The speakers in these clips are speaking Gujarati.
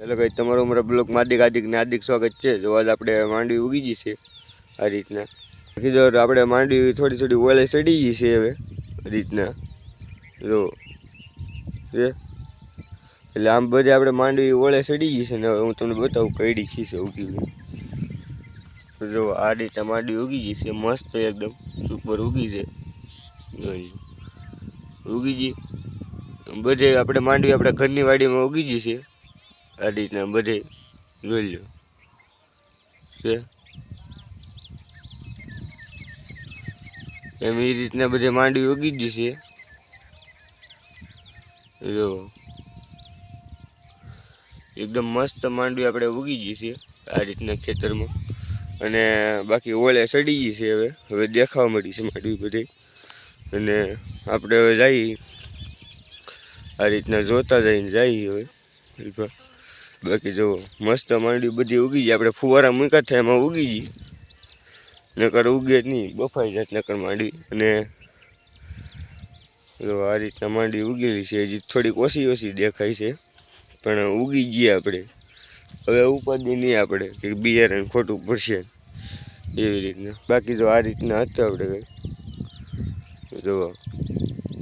હેલો ગાઈસ, તમારું અમારા બ્લોગ હાર્દિક હાર્દિક સ્વાગત છે. જો આજ આપણે માંડવી ઉગી ગઈ છે આ રીતના. કીધું આપણે માંડવી થોડી થોડી ઓલે ચડી ગઈ છે હવે રીતના જો એટલે આમ બધે આપણે માંડવી ઓલે ચડી ગઈ છે ને હવે હું તમને બતાવું કઈડી ખીસે ઉગી જો આ રીતના માંડવી ઉગી ગઈ છે મસ્ત એકદમ સુપર ઉગી છે ઉગી ગઈ બધે આપણે માંડવી આપણે ઘરની વાડીમાં ઉગી ગઈ છે આ રીતના બધે જોઈ લો છે એમ એ રીતના બધે માંડવી ઉગી ગઈ છે જો એકદમ મસ્ત માંડવી આપણે ઉગી ગઈ છે આ રીતના ખેતરમાં અને બાકી ઓલે સડી ગઈ છે હવે દેખાવા મળી છે માંડવી બધે અને આપણે હવે જઈએ આ રીતના જોતા જઈને જઈએ હવે બાકી જો મસ્ત માંડવી બધી ઉગી ગઈ આપણે ફુવારા મૂક્યા થાય એમાં ઉગી ગઈ નકર ઉગે જ નહીં બફાઈ જાત નકર માંડવી અને જો આ રીતના માંડવી ઉગેલી છે હજી થોડીક ઓછી દેખાય છે પણ ઉગી ગયા આપણે હવે ઉપાડી નહીં આપણે કે બિયારણ ખોટું પડશે એવી રીતના બાકી જો આ રીતના હતા આપણે કંઈ જો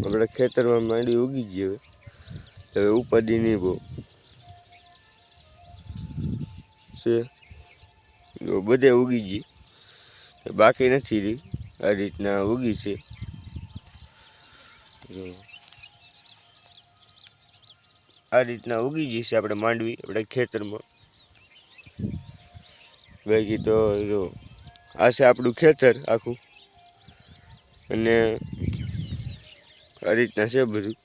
આપણે ખેતરમાં માંડવી ઉગી ગઈ હવે ઉપાડી નહીં બહુ છે જો બધે ઉગી ગઈ બાકી નથી રહી આ રીતના ઉગી છે જો આ રીતના ઉગી ગઈ છે આપણે માંડવી આપણે ખેતરમાં બાકી તો જો આ છે આપણું ખેતર આખું અને આ રીતના છે બધું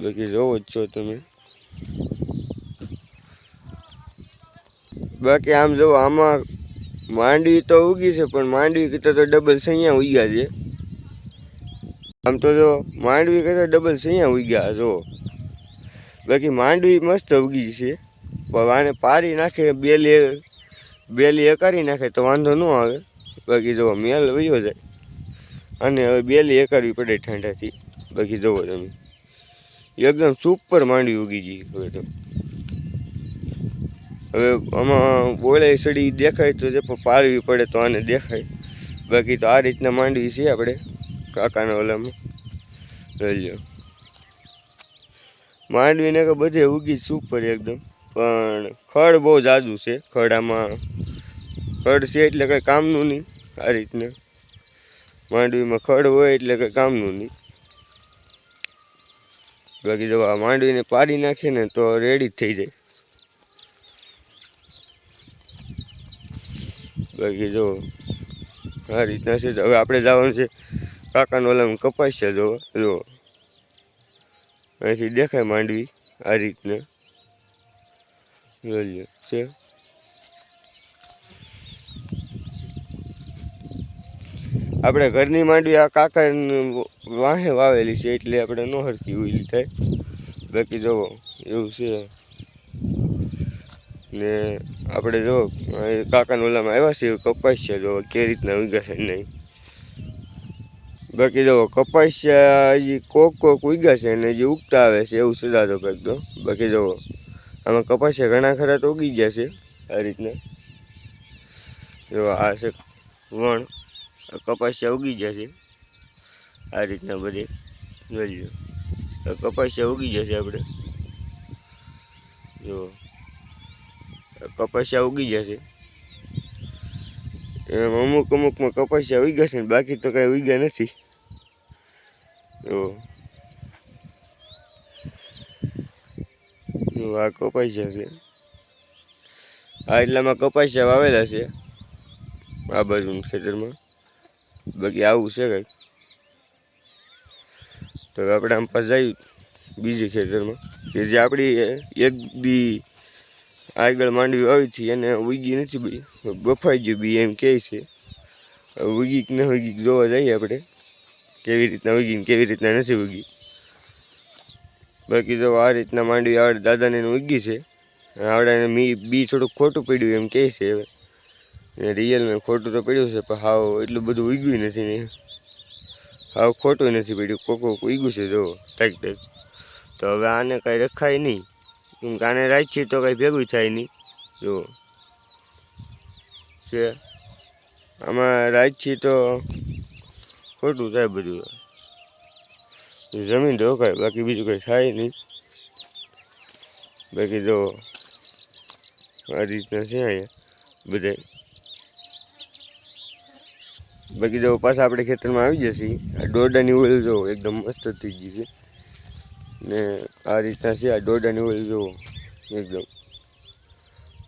બાકી જોવો જ છો તમે બાકી આમ જો આમાં માંડવી તો ઉગી છે પણ માંડવી કરતાં તો ડબલ સૈયા ઉગ્યા છે આમ તો જો માંડવી કરતાં ડબલ સૈયા ઉગ્યા જો બાકી માંડવી મસ્ત ઉગી છે પણ આને પારી નાખે બેલી એકારી નાખે તો વાંધો ન આવે બાકી જો મેલ વયો જાય અને હવે બેલી એકારવી પડે ઠંડાથી બાકી જુઓ તમે એકદમ સુપર માંડવી ઉગી ગઈ હવે તો હવે આમાં બોલે સડી દેખાય તો જે પણ પારવી પડે તો આને દેખાય બાકી તો આ રીતના માંડવી છે આપણે કાકાના ઓલામાં લઈ લો માંડવીને કે બધે ઉગી સુપર એકદમ પણ ખડ બહુ જાદુ છે ખડામાં ખડ છે એટલે કંઈ કામનું નહીં આ રીતના માંડવીમાં ખડ હોય એટલે કંઈ કામનું નહીં બાકી જો આ માંડવીને પાડી નાખીએ ને તો રેડી જ થઈ જાય બાકી જો આ રીતના છે હવે આપણે જવાનું છે કાકાનો ઓલામાં કપાસ છે જો અહીંથી દેખાય માંડવી આ રીતના જોઈએ છે આપણે ઘરની માંડવી આ કાકા વાહે વાવેલી છે એટલે આપણે ન હરકી ઉલી થાય બાકી જો એવું છે ને આપણે જો કાકાના ઓલામાં આવ્યા છે કપાસ છે જો કેવી રીતના ઉગ્યા છે નહીં બાકી જો કપાસ હજી કોક ઉગ્યા છે અને હજી ઉગતા આવે છે એવું સજાતો કંઈક તો બાકી જો આમાં કપાસિયા ઘણા ખરા તો ઉગી ગયા છે આ રીતના જો આ છે વણ કપાસિયા ઉગી ગયા છે આ રીતના બધે જોઈ લો કપાસિયા ઉગી ગયા છે આપણે જો કપાસિયા ઉગી ગયા છે એમાં અમુકમાં કપાસિયા ઉગ્યા છે ને બાકી તો કાંઈ ઉગ્યા નથી જો આ કપાસિયા છે આ એટલામાં કપાસિયા વાવેલા છે આ બાજુના ખેતરમાં બાકી આવું છે કંઈક તો આપણે આમ પાસ જઈએ બીજી ખેતરમાં કે જે આપણી એક દી આગળ માંડવી આવી હતી એને ઉગી નથી ભાઈ બફાઈ ગયું બી એમ કહે છે ઉગી કે ન ઉગી જોવા જઈએ આપણે કેવી રીતના ઉગી ને કેવી રીતના નથી ઉગી બાકી જો આ રીતના માંડવી આવડે દાદાને ઉગી છે આવડાને બી થોડુંક ખોટું પડ્યું એમ કહે છે હવે રિયલમાં ખોટું તો પડ્યું છે પણ હાવ એટલું બધું ઉગ્યું નથી ને હાવ ખોટું નથી પડ્યું કોક ઉગ્યું છે જો ટાઈક તો હવે આને કાંઈ રખાય નહીં કાને રાખીએ તો કંઈ ભેગું થાય નહીં. જો છે આમાં રાખીએ તો ખોટું થાય બધું, જમીન રોકાય, બાકી બીજું કંઈ થાય નહીં. બાકી જો આ રીતના છે અહીંયા બધાય. બાકી જો પાછા આપણે ખેતરમાં આવી જશે. આ દોરડાની ઓઇલ જો એકદમ મસ્ત થઈ ગઈ છે ને આ રીતના છે. આ દોરડાની ઓઇલ જો એકદમ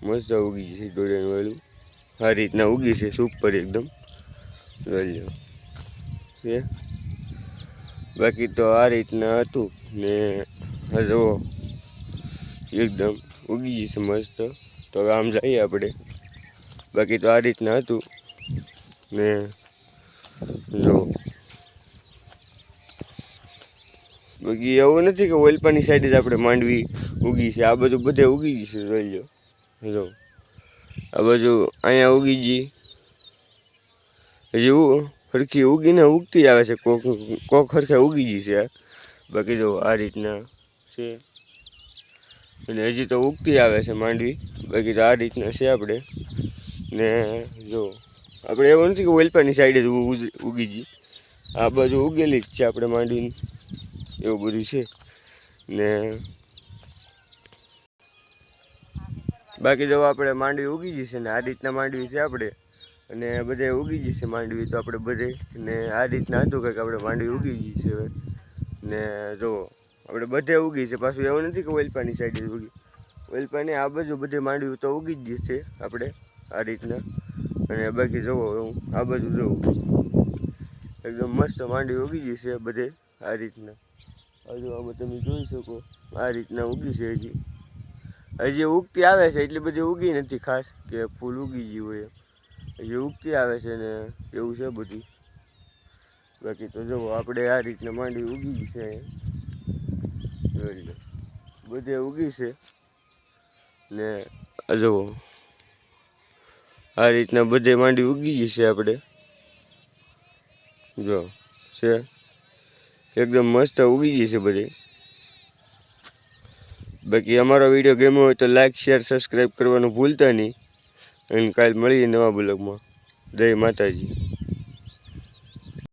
મસ્ત ઉગી ગઈ છે. દોરડાની ઓઇલ આ રીતના ઉગી છે સુપર એકદમ જોઈ લો છે. બાકી તો આ રીતના હતું ને જો એકદમ ઉગી ગઈ છે મસ્ત. તો આમ જઈએ આપણે. બાકી તો આ રીતના હતું ને જો બાકી એવું નથી કે ઓલપાની સાઈડ જ આપણે માંડવી ઉગી છે. આ બધું બધે ઉગી ગઈ છે જોઈ લો. જો આ બાજુ અહીંયા ઉગી ગઈ, હજી હરખી ઉગીને ઉગતી આવે છે. કોક હરખા ઉગી ગઈ છે. બાકી જો આ રીતના છે અને હજી તો ઉગતી આવે છે માંડવી. બાકી તો આ રીતના છે આપણે ને જો આપણે એવું નથી કે ઓલપાની સાઈડે જ ઉગી ગઈ, આ બાજુ ઉગેલી જ છે આપણે માંડવીની. એવું બધું છે ને બાકી જો આપણે માંડવી ઉગી ગઈ છે ને આ રીતના માંડવી છે આપણે અને બધે ઉગી ગઈ છે માંડવી. તો આપણે બધે ને આ રીતના હતું કંઈક આપણે માંડવી ઉગી ગઈ છે ને જો આપણે બધે ઉગી છે. પાછું એવું નથી કે ઓલપાની સાઈડે જ ઉગી, ઓલપાની આ બાજુ બધી માંડવી તો ઉગી જ છે આપણે આ રીતના. અને બાકી જુઓ હું આ બાજુ જોઉં એકદમ મસ્ત માંડવી ઉગી ગઈ છે બધે આ રીતના. હજુ આમાં તમે જોઈ શકો આ રીતના ઉગી છે. હજી ઉગતી આવે છે, એટલી બધી ઉગી નથી ખાસ કે ફૂલ ઉગી ગઈ હોય. હજી ઉગતી આવે છે ને એવું છે બધું. બાકી તો જુઓ આપણે આ રીતના માંડવી ઉગી ગઈ છે બધે ઉગી છે ને જુઓ આ રીતના બધે માંડવી ઉગી ગઈ છે આપણે જો છે એકદમ મસ્ત ઉગી ગઈ છે બધે. બાકી અમારો વિડીયો ગમ્યો હોય તો લાઈક શેર સબસ્ક્રાઈબ કરવાનું ભૂલતા નહીં. અને કાલે મળીએ નવા બ્લોગમાં. જય માતાજી.